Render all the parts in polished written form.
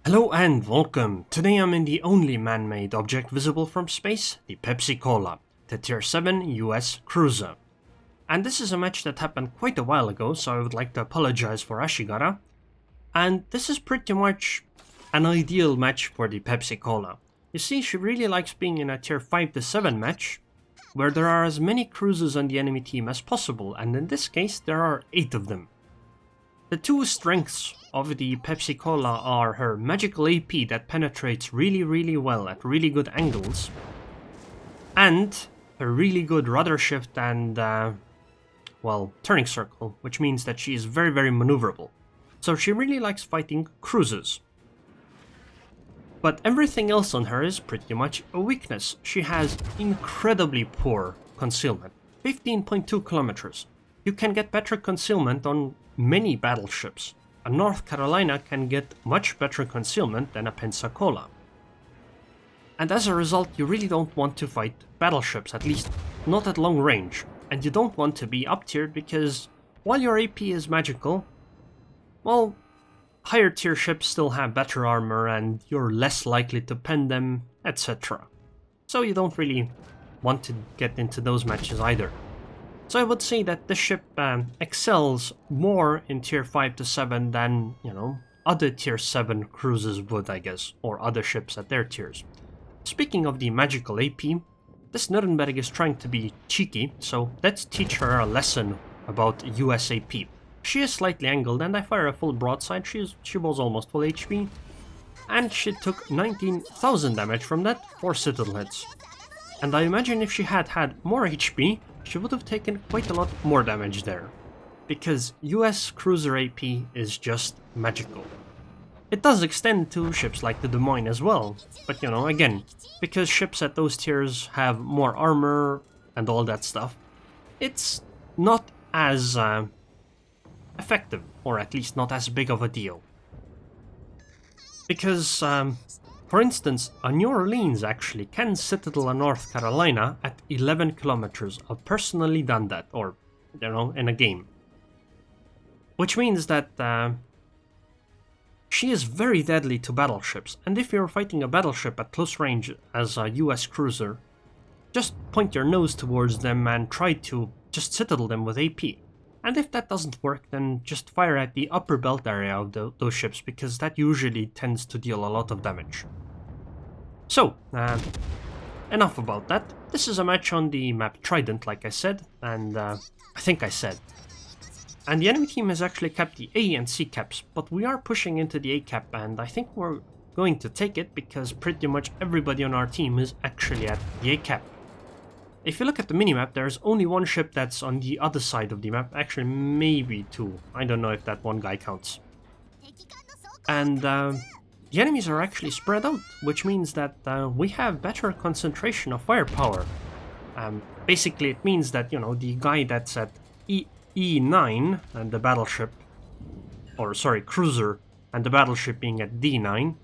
Hello and welcome. Today I'm in the only man-made object visible from space, the Pensacola, the Tier 7 US cruiser. And this is a match that happened quite a while ago, so I would like to apologize for Ashigara. And this is pretty much an ideal match for the Pensacola. You see, she really likes being in a Tier 5 to 7 match, where there are as many cruisers on the enemy team as possible, and in this case there are 8 of them. The two strengths of the Pensacola are her magical AP that penetrates really well at really good angles, and her really good rudder shift and, turning circle, which means that she is very maneuverable. So she really likes fighting cruisers. But everything else on her is pretty much a weakness. She has incredibly poor concealment, 15.2 kilometers. You can get better concealment on many battleships. A North Carolina can get much better concealment than a Pensacola. And as a result, you really don't want to fight battleships, at least not at long range. And you don't want to be up-tiered because while your AP is magical, well, higher tier ships still have better armor and you're less likely to pen them, etc. So you don't really want to get into those matches either. So I would say that this ship excels more in tier 5 to 7 than, other tier 7 cruisers would, I guess, or other ships at their tiers. Speaking of the magical AP, this Nuremberg is trying to be cheeky, so let's teach her a lesson about US AP. She is slightly angled and I fire a full broadside. She was almost full HP, and she took 19,000 damage from that, 4 citadel hits. And I imagine if she had had more HP, she would have taken quite a lot more damage there, because US cruiser AP is just magical. It does extend to ships like the Des Moines as well, but again, because ships at those tiers have more armor and all that stuff, it's not as effective, or at least not as big of a deal. Because, for instance, a New Orleans actually can citadel a North Carolina at 11 kilometers. I've personally done that, or, in a game. Which means that she is very deadly to battleships, and if you're fighting a battleship at close range as a US cruiser, just point your nose towards them and try to just citadel them with AP. And if that doesn't work, then just fire at the upper belt area of those ships, because that usually tends to deal a lot of damage. So, enough about that. This is a match on the map Trident, like I said, and I think I said. And the enemy team has actually kept the A and C caps, but we are pushing into the A cap, and I think we're going to take it because pretty much everybody on our team is actually at the A cap. If you look at the minimap, there's only one ship that's on the other side of the map. Actually, maybe 2. I don't know if that one guy counts. And the enemies are actually spread out, which means that we have better concentration of firepower. Basically, it means that, the guy that's at E9, and the battleship, cruiser, and the battleship being at D9,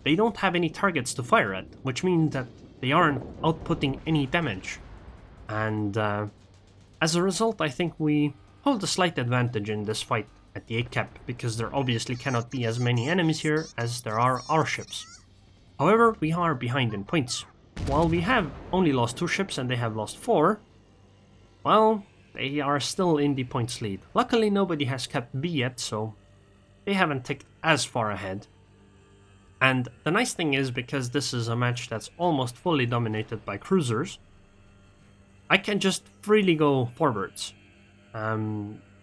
they don't have any targets to fire at, which means that they aren't outputting any damage. And as a result, I think we hold a slight advantage in this fight at the A cap, because there obviously cannot be as many enemies here as there are our ships. However, we are behind in points. While we have only lost 2 ships and they have lost 4, well, they are still in the points lead. Luckily, nobody has kept B yet, so they haven't ticked as far ahead. And the nice thing is, because this is a match that's almost fully dominated by cruisers, I can just freely go forwards.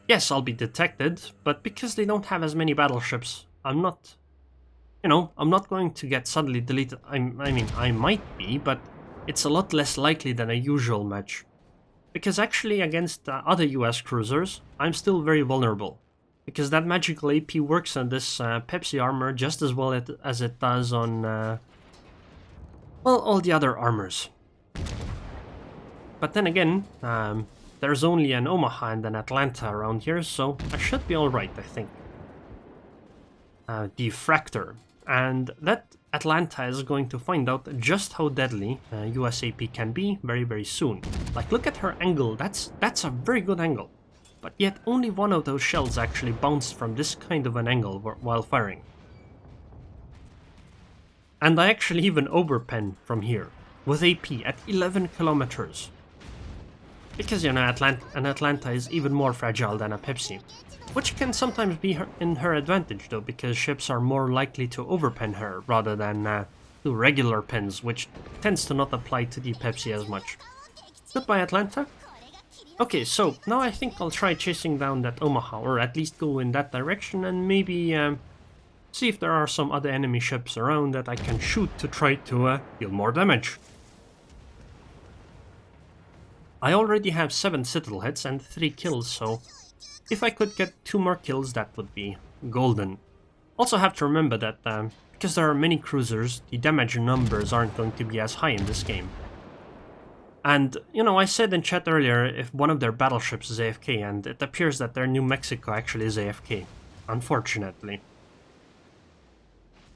Yes, I'll be detected, but because they don't have as many battleships, I'm not going to get suddenly deleted. I mean, I might be, but it's a lot less likely than a usual match. Because actually, against other US cruisers, I'm still very vulnerable. Because that magical AP works on this Pepsi armor just as well as it does on, all the other armors. But then again, there's only an Omaha and an Atlanta around here, so I should be alright, I think. The Fractor. And that Atlanta is going to find out just how deadly US AP can be very soon. Like, look at her angle, that's a very good angle. But yet only one of those shells actually bounced from this kind of an angle while firing. And I actually even overpen from here, with AP at 11 kilometers. Because, you know, an Atlanta is even more fragile than a Pepsi. Which can sometimes be in her advantage though, because ships are more likely to overpen her rather than do regular pens, which tends to not apply to the Pepsi as much. Goodbye, Atlanta. Okay, so now I think I'll try chasing down that Omaha, or at least go in that direction, and maybe see if there are some other enemy ships around that I can shoot to try to deal more damage. I already have 7 Citadel hits and 3 kills, so if I could get 2 more kills, that would be golden. Also have to remember that because there are many cruisers, the damage numbers aren't going to be as high in this game. And, you know, I said in chat earlier if one of their battleships is AFK, and it appears that their New Mexico actually is AFK, unfortunately.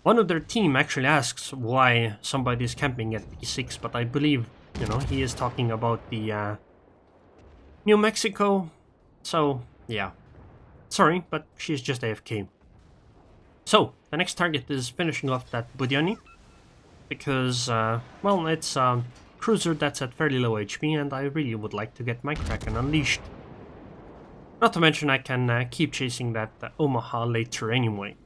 One of their team actually asks why somebody is camping at P6, but I believe, you know, he is talking about the New Mexico, so yeah. Sorry, but she's just AFK. So, the next target is finishing off that Budyani, because, well, it's a cruiser that's at fairly low HP, and I really would like to get my Kraken unleashed. Not to mention I can keep chasing that Omaha later anyway.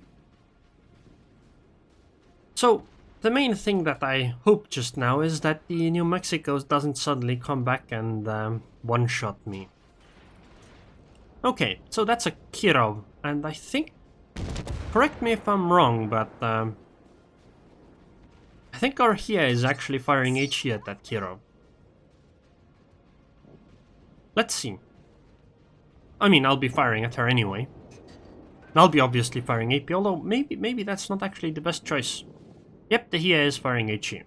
So, the main thing that I hope just now is that the New Mexico doesn't suddenly come back and one-shot me. Okay, so that's a Kirov, and I think, correct me if I'm wrong, but I think our Hia is actually firing HE at that Kirov. Let's see. I mean, I'll be firing at her anyway. I'll be obviously firing AP, although maybe that's not actually the best choice. Yep, the Hia is firing HE.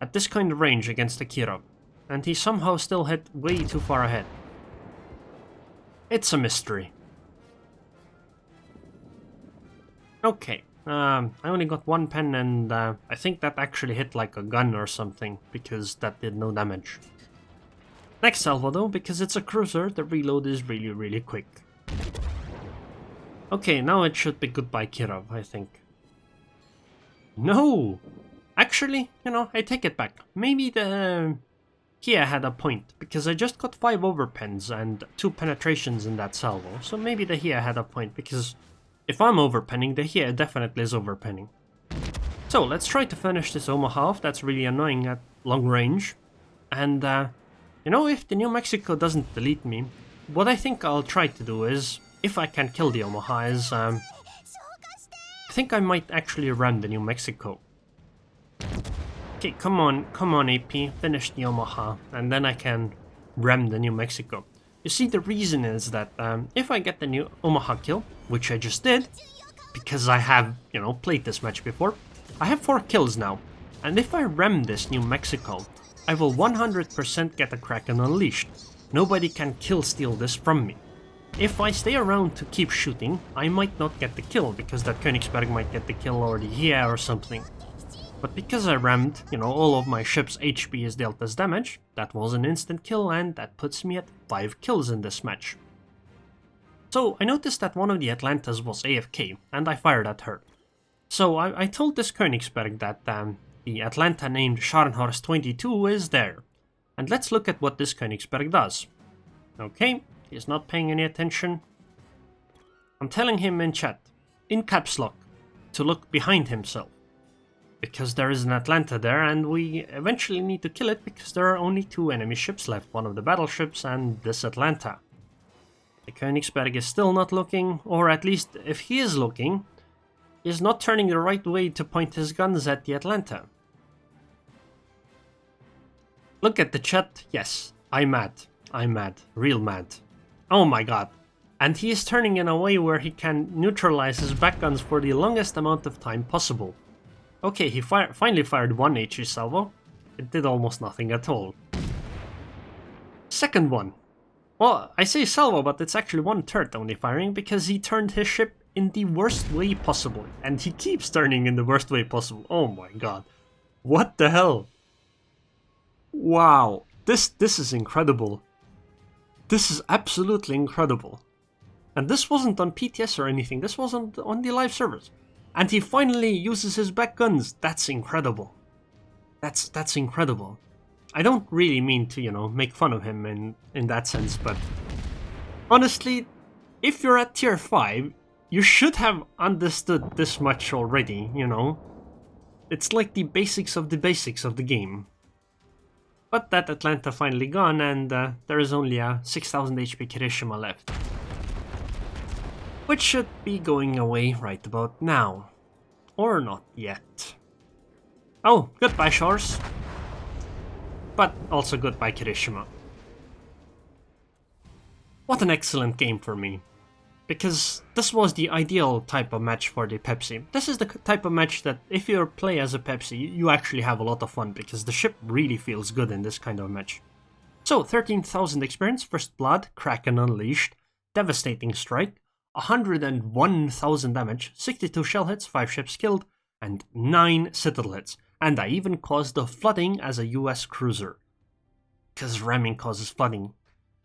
At this kind of range against the Kirov, and he somehow still hit way too far ahead. It's a mystery. Okay, I only got 1 pen, and I think that actually hit like a gun or something, because that did no damage. Next salvo though, because it's a cruiser, the reload is really quick. Okay, now it should be goodbye Kirov, I think. No! Actually, you know, I take it back. Maybe the Hia had a point, because I just got 5 overpens and 2 penetrations in that salvo, so maybe the Hia had a point, because if I'm overpenning, the Hia definitely is overpenning. So, let's try to finish this Omaha off, that's really annoying at long range. And, you know, if the New Mexico doesn't delete me, what I think I'll try to do is, if I can kill the Omaha, is, I think I might actually ram the New Mexico. Okay, come on AP, finish the Omaha, and then I can ram the New Mexico. You see, the reason is that if I get the new Omaha kill, which I just did, because I have, you know, played this match before, I have 4 kills now, and if I ram this New Mexico, I will 100% get a Kraken unleashed. Nobody can kill steal this from me. If I stay around to keep shooting, I might not get the kill, because that Königsberg might get the kill already here or something. But because I rammed, you know, all of my ship's HP is dealt as damage, that was an instant kill, and that puts me at 5 kills in this match. So I noticed that one of the Atlantas was AFK, and I fired at her. So I told this Königsberg that the Atlanta named Scharnhorst 22 is there. And let's look at what this Königsberg does. Okay, he's not paying any attention. I'm telling him in chat, in caps lock, to look behind himself. Because there is an Atlanta there, and we eventually need to kill it because there are only 2 enemy ships left, one of the battleships and this Atlanta. The Königsberg is still not looking, or at least if he is looking, he is not turning the right way to point his guns at the Atlanta. Look at the chat, yes, I'm mad, real mad. Oh my god. And he is turning in a way where he can neutralize his back guns for the longest amount of time possible. Okay, he finally fired 1 HE salvo. It did almost nothing at all. Second one. Well, I say salvo, but it's actually 1 turret only firing, because he turned his ship in the worst way possible. And he keeps turning in the worst way possible. Oh my god. What the hell? Wow. This is incredible. This is absolutely incredible. And this wasn't on PTS or anything, this wasn't on the live servers. And he finally uses his back guns. That's incredible. That's incredible. I don't really mean to, make fun of him in that sense, but honestly, if you're at tier 5, you should have understood this much already, It's like the basics of the game. But that Atlanta finally gone, and there is only a 6000 HP Kirishima left. Which should be going away right about now. Or not yet. Oh, goodbye shores. But also goodbye Kirishima. What an excellent game for me. Because this was the ideal type of match for the Pepsi. This is the type of match that if you play as a Pepsi, you actually have a lot of fun, because the ship really feels good in this kind of match. So, 13,000 experience, First Blood, Kraken Unleashed, Devastating Strike, 101,000 damage, 62 shell hits, 5 ships killed, and 9 citadel hits. And I even caused the flooding as a US cruiser. Because ramming causes flooding.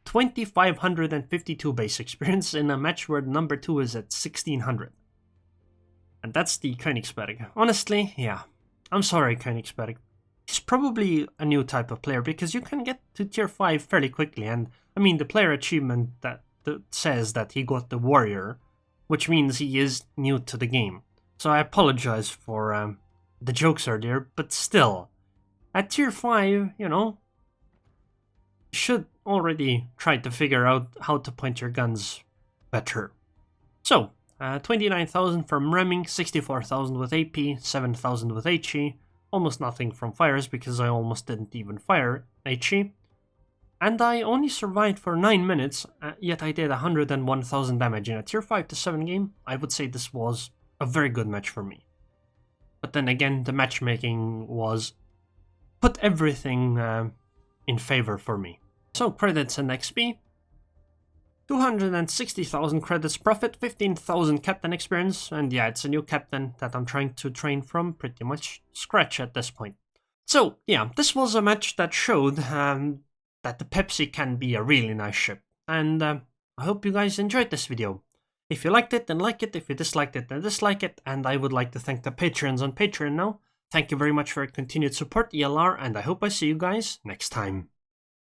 2,552 base experience in a match where number 2 is at 1,600. And that's the Königsberg. Honestly, yeah. I'm sorry, Königsberg. He's probably a new type of player, because you can get to tier 5 fairly quickly, and I mean the player achievement that says that he got the warrior, which means he is new to the game. So I apologize for the jokes earlier, but still, at tier 5, you should already try to figure out how to point your guns better. So, 29,000 from ramming, 64,000 with AP, 7,000 with HE, almost nothing from fires because I almost didn't even fire HE. And I only survived for 9 minutes, yet I did 101,000 damage in a tier 5 to 7 game. I would say this was a very good match for me. But then again, the matchmaking put everything in favor for me. So credits and XP. 260,000 credits profit, 15,000 captain experience, and yeah, it's a new captain that I'm trying to train from pretty much scratch at this point. So yeah, this was a match that showed that the Pepsi can be a really nice ship, and I hope you guys enjoyed this video. If you liked it, then like it. If you disliked it, then dislike it. And I would like to thank the patrons on Patreon now. Thank you very much for your continued support, ELR, and I hope I see you guys next time.